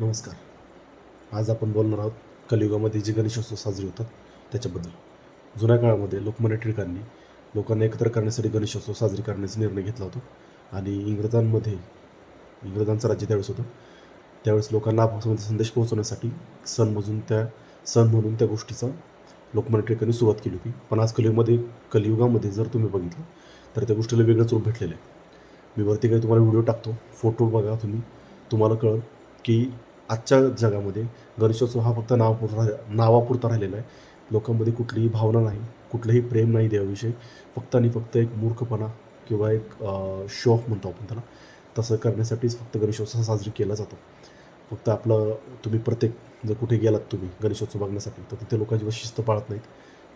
नमस्कार. आज आपण बोलणार आहोत कलियुगामध्ये जे गणेशोत्सव साजरे होतात त्याच्याबद्दल. जुन्या काळामध्ये लोकमान्य टिळकांनी लोकांना एकत्र करण्यासाठी गणेशोत्सव साजरे करण्याचा निर्णय घेतला होता आणि इंग्रजांचं राज्य त्यावेळेस होतं. त्यावेळेस लोकांना आपसामध्ये संदेश पोहोचवण्यासाठी सण म्हणून त्या गोष्टीचा लोकमान्य टिळकांनी सुरुवात केली होती. पण आज कलियुगामध्ये जर तुम्ही बघितलं तर त्या गोष्टीला वेगळंच रूप भेटलेलं आहे. मी वरती काही तुम्हाला व्हिडिओ टाकतो, फोटो बघा तुम्ही. तुम्हाला कळेल की आजच्या जगामध्ये गणेशोत्सव हा फक्त नावापुरता राहिलेला आहे. लोकांमध्ये कुठलीही भावना नाही, कुठलंही प्रेम नाही देवाविषयी. फक्त आणि फक्त एक मूर्खपणा किंवा एक शो ऑफ म्हणतो आपण त्याला, तसं करण्यासाठीच फक्त गणेशोत्सव साजरी केला जातो. फक्त तुम्ही जर कुठे गेलात तुम्ही गणेशोत्सव बघण्यासाठी, तर तिथे लोक अजिबात शिस्त पाळत नाहीत.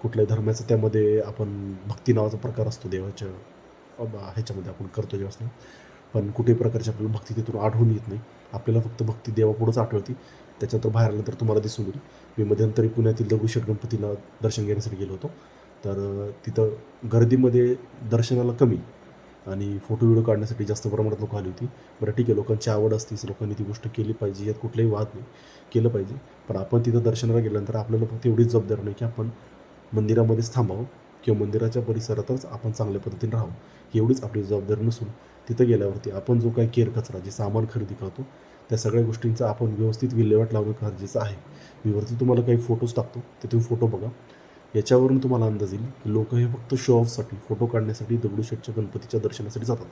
कुठल्याही धर्माचं त्यामध्ये आपण भक्ती नावाचा प्रकार असतो देवाच्या ह्याच्यामध्ये आपण करतो जेव्हा, पण कुठेही प्रकारची आपल्याला भक्ती तिथून आढळून येत नाही. आपल्याला फक्त भक्ती देवापुढंच आठवते. त्याच्यानंतर बाहेर आलं तर तुम्हाला दिसून येईल. मी मध्यंतरी पुण्यातील दगडूशेठ गणपतीला दर्शन घेण्यासाठी गेलो होतो. तर तिथं गर्दीमध्ये दर्शनाला कमी आणि फोटो व्हिडिओ काढण्यासाठी जास्त प्रमाणात लोकं आली होती. बरं ठीक आहे, लोकांची आवड असतीच, लोकांनी ती गोष्ट केली पाहिजे, यात कुठलाही वाद नाही, केलं पाहिजे. पण आपण तिथं दर्शनाला गेल्यानंतर आपल्याला फक्त एवढीच जबाबदारी नाही की आपण मंदिरामध्येच थांबावं किंवा मंदिराच्या परिसरातच आपण चांगल्या पद्धतीने राहावं, एवढीच आपली जबाबदारी नसून तिथं गेल्यावरती आपण जो काही केर-कचरा, जे सामान खरेदी करतो, त्या सगळ्या गोष्टींचा आपण व्यवस्थित विल्हेवाट लावणं गरजेचं आहे. मी वरती तुम्हाला काही फोटोज टाकतो, ते तुम्ही फोटो बघा. याच्यावरून तुम्हाला अंदाज येईल की लोकं हे फक्त शो ऑफसाठी, फोटो काढण्यासाठी दगडूशेठच्या गणपतीच्या दर्शनासाठी जातात.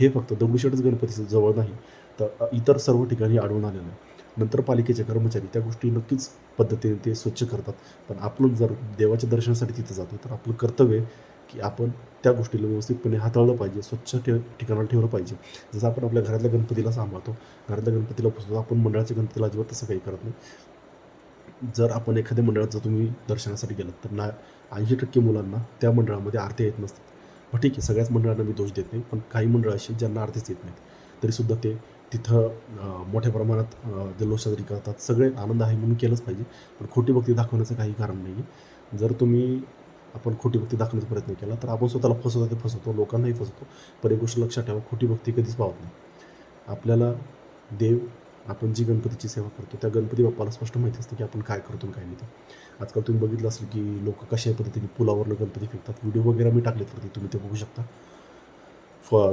हे फक्त दगडूशेठच गणपतीचं जवळ नाही, तर इतर सर्व ठिकाणी आढळून आलेलं आहे. नंतर पालिकेचे कर्मचारी त्या गोष्टी नक्कीच पद्धतीने ते स्वच्छ करतात. पण आपण जर देवाच्या दर्शनासाठी तिथं जातो, तर आपलं कर्तव्य आहे की आपण त्या गोष्टीला व्यवस्थितपणे हाताळलं पाहिजे, स्वच्छ ठिकाणाला ठेवलं पाहिजे. जसं आपण आपल्या घरातल्या गणपतीला सांभाळतो, घरातल्या गणपतीला पुजतो, आपण मंडळाच्या गणपतीला अजिबात तसं काही करत नाही. जर आपण एखाद्या मंडळात जर तुम्ही दर्शनासाठी गेलात, तर 80% मुलांना त्या मंडळामध्ये आरत्या येत नसतात. मग ठीक आहे, सगळ्याच मंडळांना मी दोष देत नाही, पण काही मंडळं अशी ज्यांना आरतीच येत नाहीत, तरीसुद्धा ते तिथं मोठ्या प्रमाणात जल्लोष साजरी करतात. सगळे आनंद आहे म्हणून केलंच पाहिजे, पण खोटी भक्ती दाखवण्याचं काही कारण नाही आहे. आपण खोटी भक्ती दाखवण्याचा प्रयत्न केला, तर आपण स्वतःला फसवतो, ते फसवतो, लोकांनाही फसवतो. पण एक गोष्ट लक्षात ठेवा, खोटी भक्ती कधीच पावत नाही. आपल्याला देव आपण जी गणपतीची सेवा करतो, त्या गणपती बाप्पाला स्पष्ट माहिती असतं की आपण काय करतो आणि काय नाही ते. आजकाल तुम्ही बघितलं असेल की लोकं कशा पद्धतीने पुलावरनं गणपती फेकतात. व्हिडिओ वगैरे मी टाकलेत वरती, तुम्ही ते बघू शकता.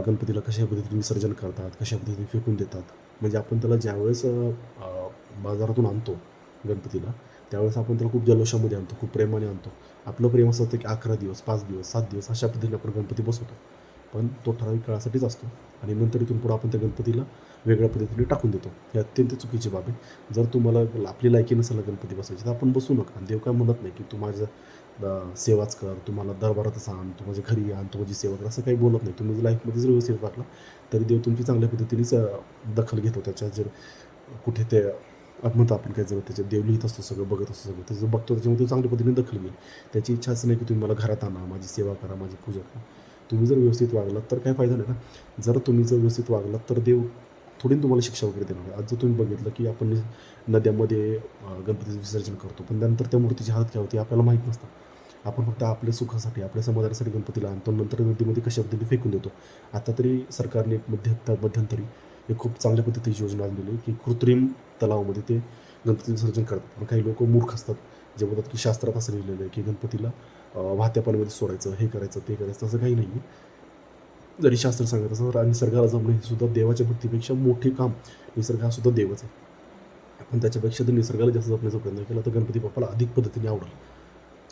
गणपतीला कशा पद्धतीने विसर्जन करतात, कशा पद्धतीने फेकून देतात. म्हणजे आपण त्याला ज्यावेळेस बाजारातून आणतो गणपतीला, त्यावेळेस आपण त्याला खूप जल्लोषामध्ये आणतो, खूप प्रेमाने आणतो. आपलं प्रेम असं असतं की 11 दिवस, 5 दिवस, 7 दिवस अशा पद्धतीने आपण गणपती बसवतो. पण तो ठराविक काळासाठीच असतो आणि नंतर इथून पुढं आपण त्या गणपतीला वेगळ्या पद्धतीने टाकून देतो. ही अत्यंत चुकीची बाब आहे. जर तुम्हाला आपली लायकी नसेल गणपती बसवायची, तर आपण बसू नका. देव काय म्हणत नाही की तू माझं सेवाच कर, तू मला दरबारातच आण, तू माझ्या घरी आण, तू माझी सेवा कर, असं काही बोलत नाही. तुम्ही लाईफमध्ये जर व्यवस्थित वागला, तरी देव तुमची चांगल्या पद्धतीनेच दखल घेतो. त्याच्यात जर कुठे ते म्हणतो आपण काय, जर त्याच्यात देव लिहित असतो, सगळं बघत असतो, सगळं त्याचं बघतो, त्याच्यामध्ये तो चांगल्या पद्धतीने दखल घेईल. त्याची इच्छा असं नाही की तुम्ही मला घरात आणा, माझी सेवा करा, माझी पूजा करा. तुम्ही जर व्यवस्थित वागलात तर काही फायदा नाही ना. जर तुम्ही व्यवस्थित वागलात तर देव थोडी तुम्हाला शिक्षा वगैरे देणार आहे. आज जर तुम्ही बघितलं की आपण नद्यामध्ये गणपतीचं विसर्जन करतो, पण त्यानंतर त्या मूर्तीची हालत काय होती आपल्याला माहीत नसतं. आपण फक्त आपल्या सुखासाठी, आपल्या समाधानासाठी गणपतीला आणतो, नंतर नदीमध्ये कशा पद्धतीने फेकून देतो. आता तरी सरकारने एक मध्यंतरी एक खूप चांगल्या पद्धतीची योजना आणलेली आहे की कृत्रिम तलावामध्ये ते गणपती विसर्जन करतात. पण काही लोक मूर्ख असतात, जे बोलतात की शास्त्रात असं लिहिलेलं आहे की गणपतीला वाहत्या पाण्यामध्ये सोडायचं, हे करायचं, ते करायचं. तसं काही नाही आहे. जरी शास्त्र सांगत असं, तर निसर्गाला जमणं हे सुद्धा देवाच्या भक्तीपेक्षा मोठे काम. निसर्ग हा सुद्धा देवच आहे. आपण त्याच्यापेक्षा जर निसर्गाला जास्त जपण्याचा प्रयत्न केला, तर गणपती बाप्पाला अधिक पद्धतीने आवडेल,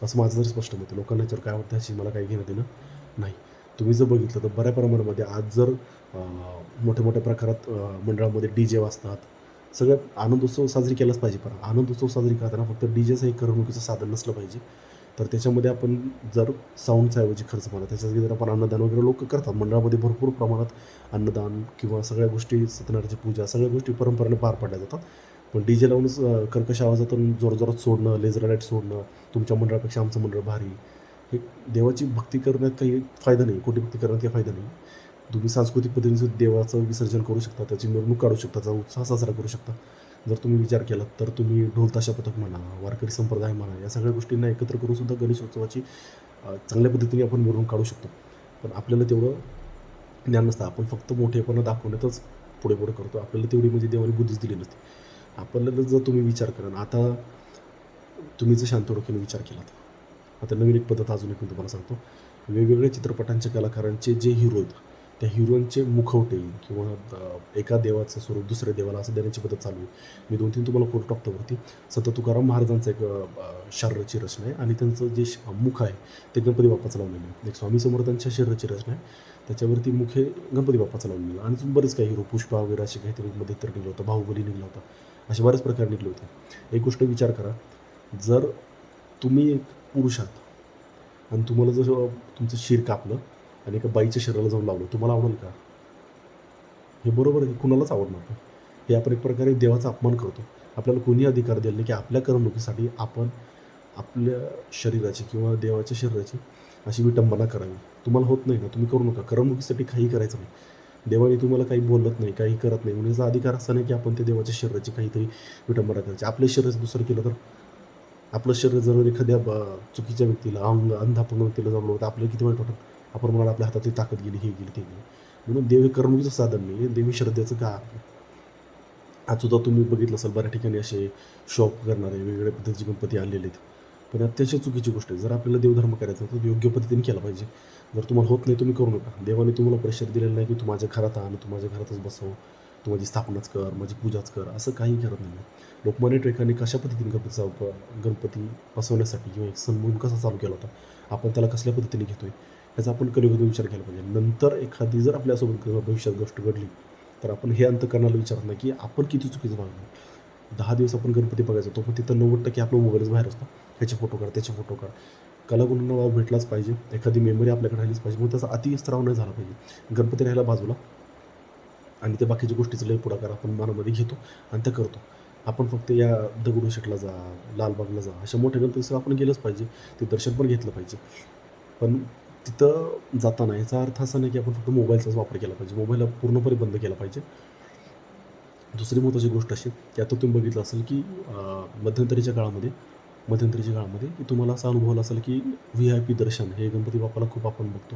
असं माझं तरी स्पष्ट मत आहे. लोकांना याच्यावर काय वाटतं ह्याची मला काही घेणं देणं नाही. तुम्ही जर बघितलं तर बऱ्या प्रमाणामध्ये आज जर मोठ्या मोठ्या प्रकारात मंडळामध्ये डी-जे वाजतात. सगळ्यात आनंदोत्सव साजरी केलाच पाहिजे. पण आनंदोत्सव साजरी करताना फक्त डी-जेचं एक करमणुकीचं साधन नसलं पाहिजे. तर त्याच्यामध्ये आपण जर साऊंडचा ऐवजी खर्च केला, त्याच्यासाठी जर आपण अन्नदान वगैरे लोकं करतात. मंडळामध्ये भरपूर प्रमाणात अन्नदान किंवा सगळ्या गोष्टी, सत्यनारायणाची पूजा, सगळ्या गोष्टी परंपरेने पार पाडल्या जातात. पण डी-जे लावूनच कर्कश आवाजातून जोरजोरात सोडणं, लेझर लाईट सोडणं, तुमच्या मंडळापेक्षा आमचं मंडळ भारी, हे देवाची भक्ती करण्यात काही फायदा नाही, खोटी भक्ती करण्यात काही फायदा नाही. तुम्ही सांस्कृतिक पद्धतीने देवाचं विसर्जन करू शकता, त्याची मिरवणूक काढू शकता, त्याचा उत्साह साजरा करू शकता. जर तुम्ही विचार केलात तर तुम्ही ढोल ताशा पथक म्हणा, वारकरी संप्रदाय म्हणा, या सगळ्या गोष्टींना एकत्र करून सुद्धा गणेशोत्सवाची चांगल्या पद्धतीने आपण मिरवणूक काढू शकतो. पण आपल्याला तेवढं ज्ञान नसतं. आपण फक्त मोठेपणा दाखवण्यातच पुढे पुढे करतो. आपल्याला तेवढी म्हणजे देवाने बुद्धीच दिली नसते. आपल्याला जर तुम्ही विचार करा ना, आता तुम्ही जर शांत डोक्याने विचार केलात, आता नवीन एक पद्धत अजून एक मी तुम्हाला सांगतो. वेगवेगळ्या चित्रपटांच्या कलाकारांचे जे हिरो आहेत, त्या हिरोंचे मुखवटे किंवा एका देवाचं स्वरूप दुसऱ्या देवाला असं देण्याची पद्धत चालू आहे. मी 2-3 तुम्हाला फोटो टाकतो वरती. संत तुकाराम महाराजांचं एक शरीराची रचना आहे आणि त्यांचं जे मुख आहे ते गणपती बाप्पाचं लावलेलं आहे. एक स्वामी समर्थांच्या शरीराची रचना आहे, त्याच्यावरती मुख हे गणपती बाप्पाचं लावलेलं आहे. आणि अजून बरेच काही हिरो, पुष्पा वगैरे असे काहीतरी मध्ये तर निघलं होतं, बाहुबली निघला होता, असे बरेच प्रकार निघले होते. एक गोष्ट विचार करा, जर तुम्ही एक पुरुष आहात आणि तुम्हाला जर तुमचं शिर कापलं आणि एका बाईच्या शरीराला जाऊन लावलं, तुम्हाला आवडेल का? हे बरोबर आहे, कुणालाच आवडणार नाही. हे आपण एक प्रकारे देवाचा अपमान करतो. आपल्याला कोणी अधिकार दिला नाही की आपल्या करमणुकीसाठी आपण आपल्या शरीराची किंवा देवाच्या शरीराची अशी विटंबना करावी. तुम्हाला होत नाही ना, तुम्ही करू नका. करमणुकीसाठी काही करायचं नाही. देवाने तुम्हाला काही बोलत नाही, काही करत नाही, म्हणजे याचा अधिकार असा नाही की आपण त्या देवाच्या शरीराची काहीतरी विटंबना करायची. आपल्या शरीर दुसरं केलं तर, आपलं शरीर जर एखाद्या चुकीच्या व्यक्तीला, अंधापंग व्यक्तीला जमलं होतं, आपल्याला किती वाईट वाटेल. आपण म्हणाल आपल्या हातातली ताकद गेली, हे गेली, ते गेली. म्हणून देव हे करमणुकीचं साधन नाही, देवी श्रद्धेचं का. आज सुद्धा तुम्ही बघितलं असाल बऱ्याच ठिकाणी असे शॉप करणारे वेगवेगळ्या पद्धतीचे गणपती आलेले आहेत. पण अतिशय चुकीची गोष्ट आहे. जर आपल्याला देवधर्म करायचा तर योग्य पद्धतीने केला पाहिजे. जर तुम्हाला होत नाही तुम्ही करू नका. देवाने तुम्हाला प्रेशर दिलेलं नाही की तू माझ्या घरात आण, तू माझ्या घरातच बसव, तू माझी स्थापनाच कर, माझी पूजाच कर, असं काही करत नाही. लोकमान्य टिळकांनी कशा पद्धतीने गणपती बसवण्यासाठी किंवा एक सण म्हणून कसा चालू केला होता, आपण त्याला कसल्या पद्धतीने घेतोय याचा आपण कलियुगात विचार केला पाहिजे. नंतर एखादी जर आपल्यासोबत भविष्यात गोष्ट घडली तर आपण हे अंतःकरणाला विचारत नाही की आपण किती चुकीचं वागलो. 10 दिवस आपण गणपती बघायचो, तो पण तिथं 90% आपला मोबाईलच बाहेर असतो. ह्याचे फोटो काढ, त्याचे फोटो काढ. कलागुणांना वाव भेटलाच पाहिजे, एखादी मेमरी आपल्याकडे राहिलीच पाहिजे, मग त्याचा अतिस्त्राव नाही झाला पाहिजे. गणपती राहायला बाजूला आणि त्या बाकीच्या गोष्टीचं लय पुढाकार आपण मनामध्ये घेतो आणि त्या करतो. आपण फक्त या दगडूशेठला जा, लालबागला जा, अशा मोठ्या गणपतीसह आपण गेलंच पाहिजे, ते दर्शन पण घेतलं पाहिजे. पण तिथं जाताना याचा अर्थ असा नाही की आपण फक्त मोबाईलचाच वापर केला पाहिजे, मोबाईलला पूर्णपणे बंद केला पाहिजे. दुसरी महत्त्वाची गोष्ट अशी की आता तुम्ही बघितलं असेल की मध्यंतरीच्या काळामध्ये की तुम्हाला असा अनुभव आला असेल की VIP दर्शन हे गणपती बाप्पाला खूप आपण बघतो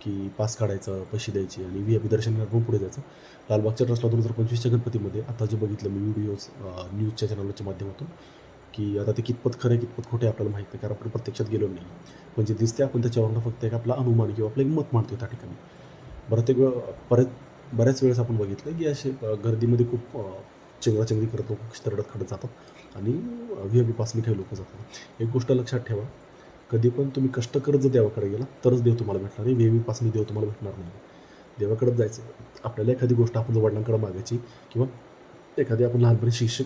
की पास काढायचं, पैसे द्यायचे आणि VIP दर्शन आपण पुढे जायचं. लालबागच्या ट्रस्टला 2025च्या गणपतीमध्ये आता जे बघितलं मी व्हिडिओज न्यूजच्या चॅनलच्या माध्यमातून की आता ते कितपत खरं आहे कितपत खोटे आपल्याला माहीत नाही, कारण आपण प्रत्यक्षात गेलो नाही. म्हणजे दिसते आपण त्याच्यावरनं फक्त एक आपला अनुमान किंवा आपलं एक मत मांडतो त्या ठिकाणी. बऱ्याच वेळेस आपण बघितलं की असे गर्दीमध्ये खूप चेंगराचेंगरी करत लोक तरडत खडत जातात आणि VIP पासने काही लोक जातात. एक गोष्ट लक्षात ठेवा, कधी पण तुम्ही कष्ट करत जर देवाकडे गेला तरच देव तुम्हाला भेटणार आहे, VIP पासने देव तुम्हाला भेटणार नाही. देवाकडेच जायचं. आपल्याला एखादी गोष्ट आपण जर वडिलांकडे मागायची किंवा एखादी आपण लहानपणी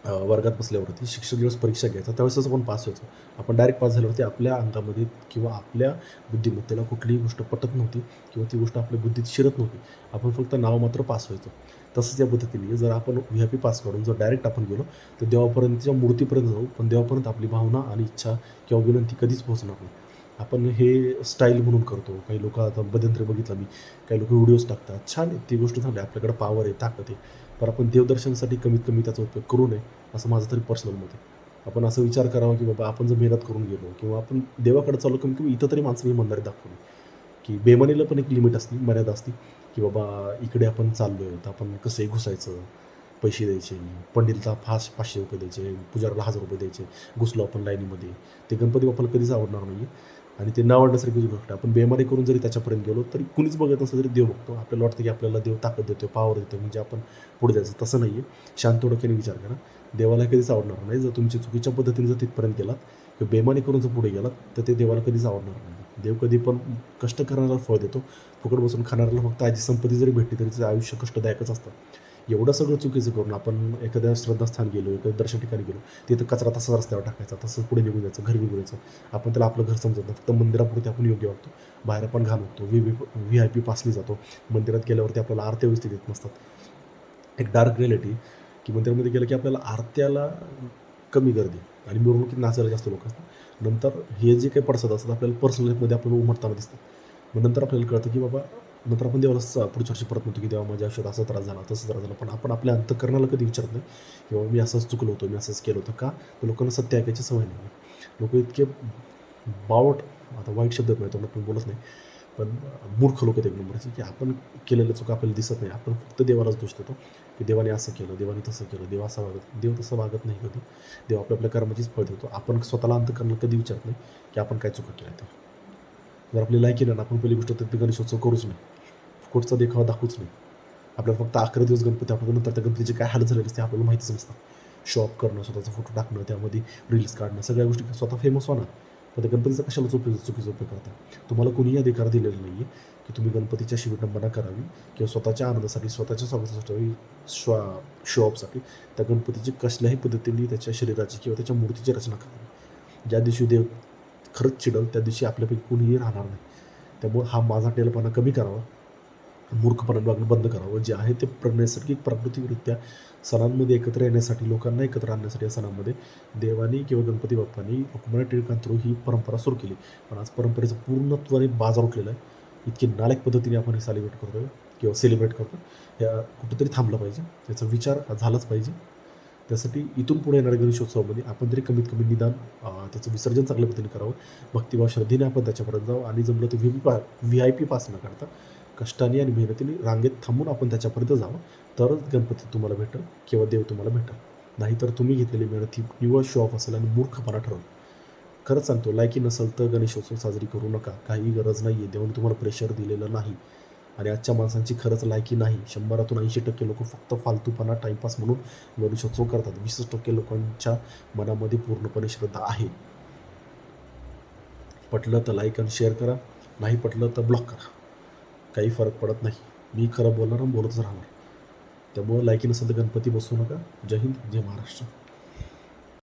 वर्गात बसल्यावरती शिक्षक ज्यावेळेस परीक्षा घ्यायचा त्यावेळेसच आपण पास व्हायचो. आपण डायरेक्ट पास झाल्यावरती आपल्या अंगामध्ये किंवा आपल्या बुद्धिमत्तेला कुठलीही गोष्ट पटत नव्हती किंवा ती गोष्ट आपल्या बुद्धीत शिरत नव्हती. आपण फक्त नाव मात्र पास व्हायचो. तसंच या पद्धतीने जर आपण VIP पास काढून जर डायरेक्ट आपण गेलो तर देवापर्यंतच्या मूर्तीपर्यंत जाऊ, पण देवापर्यंत आपली भावना आणि इच्छा किंवा विनंती कधीच पोहोचणार नाही. आपण हे स्टाईल म्हणून करतो. काही लोक आता मध्यंतरी बघितलं मी, काही लोक व्हिडिओज टाकतात, छान आहे ती गोष्ट, चांगली आपल्याकडे पॉवर आहे, ताकद आहे, पण आपण देवदर्शनासाठी कमीत कमी त्याचा उपयोग करू नये असं माझं तरी पर्सनल मत आहे. आपण असं विचार करावा की बाबा आपण जर मेहनत करून गेलो किंवा आपण देवाकडे चाललो, कमीत कमी इथं तरी माणसाने इमानदारी दाखवली की बेमानीला पण एक लिमिट असते, मर्यादा असते की बाबा इकडे आपण चाललो आहे तर आपण कसंही घुसायचं, पैसे द्यायचे, पंडितला 500 रुपये द्यायचे, पुजाऱ्याला 1000 रुपये द्यायचे, घुसलो आपण लाईनीमध्ये, ते गणपती बाप्पाला कधीच आवडणार नाही. आणि ते न आवडण्यासारखी गोष्ट आहे. आपण बेमारी करून जरी त्याच्यापर्यंत गेलो तरी कुणीच बघत नसलं तरी देव बघतो. आपल्याला वाटतं की आपल्याला देव ताकद देतो, पॉवर देतो, म्हणजे आपण पुढे जायचं. तसं नाही आहे. शांत डोक्याने विचार करा, देवाला कधीच आवडणार नाही. जर तुम्ही चुकीच्या पद्धतीने जर तिथपर्यंत गेलात किंवा बेमानी करून जर पुढे गेलात तर ते देवाला कधीच आवडणार नाही. देव कधी पण कष्ट करणाऱ्याला फळ देतो, फुकट बसून खाणाऱ्याला फक्त आधी संपत्ती जरी भेटली तरी तिचं आयुष्य कष्टदायकच असतं. एवढं सगळं चुकीचं करून आपण एखाद्या श्रद्धास्थान गेलो, एखाद्या दर्शन ठिकाणी गेलो, तिथं कचरा तसाच रस्त्यावर टाकायचा, तसंच पुढे निघून जायचं, घरी निघून जायचं. आपण त्याला आपलं घर समजत नाही, फक्त मंदिरापुरते आपण योग्य वागतो, बाहेर आपण घाण वागतो, VIP पासली जातो. मंदिरात गेल्यावरती आपल्याला आरत्या व्यवस्थित येत नसतात. एक डार्क रिॲलिटी की मंदिरामध्ये गेलं की आपल्याला आरत्याला कमी गर्दी आणि मिरवणुकीत नाचायला जास्त लोक असतात. नंतर हे जे काही पडसाद असतात आपल्याला पर्सनल लाईफमध्ये आपल्याला उमटताना दिसतात. मग नंतर आपल्याला कळतं की बाबा, नंतर आपण देवाला पुढच्या वर्षी परत म्हणतो की देवा माझ्या आयुष्यात असा त्रास झाला, तसा त्रास झाला, पण आपण आपल्या अंतःकरणाला कधी विचारत नाही की बाबा मी असंच चुकलो होतो, मी असंच केलं होतं का. तर लोकांना सत्य ऐकायची सवय नाही. लोक इतके बावट, आता वाईट शब्द नाही तो आपण बोलत नाही, पण मूर्ख लोक आहेत एक नंबरचे, की आपण केलेलं चूक आपल्याला दिसत नाही. आपण फक्त देवालाच दोष देतो, की देवाने असं केलं, देवाने तसं केलं, देव असा वागत देव तसं वागत नाही कधी. देव आपल्या कर्माचीच फळ देतो. आपण स्वतःला अंतःकरणाला कधी विचारत नाही, की आपण काय चुका केल्या त्या. जर आपली लायकी नाही ना, आपण पहिली गोष्ट तर ते गणेशोत्सव करूच नाही. फुकटचा देखावा दाखवूच नाही. आपल्याला फक्त 11 दिवस गणपती आपल्याला नंतर त्या गणपतीचे काय हाल झालेले असते आपल्याला माहितीच नसतं. शो ऑफ करणं, स्वतःचा फोटो टाकणं, त्यामध्ये रील्स काढणं, सगळ्या गोष्टी स्वतः फेमस व्हा ना. पण त्या गणपतीचा कशाला चुकीचा उपयोग करता. तुम्हाला कोणीही अधिकार दिलेला नाही आहे की तुम्ही गणपतीच्या शिवटंबना करावी किंवा स्वतःच्या आनंदासाठी, स्वतःच्या स्वागतासाठी, शो ऑफसाठी त्या गणपतीची कसल्याही पद्धतीने त्याच्या शरीराची किंवा त्याच्या मूर्तीची रचना करावी. ज्या दिवशी देव खरंच चिडल त्या दिवशी आपल्यापैकी कोणीही राहणार नाही. त्यामुळे हा माझा टेलपणा कमी करावा, मूर्खपणा वागणं बंद करावं. जे आहे ते नैसर्गिक प्राकृतिकरित्या सणांमध्ये एकत्र येण्यासाठी, लोकांना एकत्र आणण्यासाठी या सणांमध्ये देवानी किंवा गणपती बाप्पांनी लोकमान्य टिळकां थ्रू ही परंपरा सुरू केली. पण आज परंपरेचं पूर्णत्वाने बाजार उठलेला आहे. इतकी नालायक पद्धतीने आपण हे सेलिब्रेट करतोय किंवा सेलिब्रेट करतो. या कुठेतरी थांबलं पाहिजे. याचा विचार झालाच पाहिजे. त्यासाठी इथून पुढे येणाऱ्या गणेशोत्सवामध्ये आपण तरी कमीत कमी निदान त्याचं विसर्जन चांगल्या पद्धतीने करावं. भक्तिभाव श्रद्धेने आपण त्याच्यापर्यंत जावं आणि जमलं तर VIP पास न काढता कष्टाने आणि मेहनतीने रांगेत थांबून आपण त्याच्यापर्यंत जावं. तरच गणपती तुम्हाला भेटेल किंवा देव तुम्हाला भेटेल. नाहीतर तुम्ही घेतलेली मेहनत ही निव्वळ शो ऑफ असेल आणि मूर्खपणा ठरेल. खरंच सांगतो, लायकी नसेल तर गणेशोत्सव साजरी करू नका. काही गरज नाही आहे. देवाने तुम्हाला प्रेशर दिलेलं नाही. आणि आजच्या माणसांची खरंच लायकी नाही. 100तून 80% लोकं फक्त फालतूपणा, टाईमपास म्हणून गणेशोत्सव करतात. 20% लोकांच्या मनामध्ये पूर्णपणे श्रद्धा आहे. पटलं तर लाईक आणि शेअर करा. नाही पटलं तर ब्लॉक करा. काही फरक पडत नाही. मी खरं बोलणार आणि बोलतच राहणार. त्यामुळं लायकी नसेल तर गणपती बसवू नका. जय हिंद, जय महाराष्ट्र.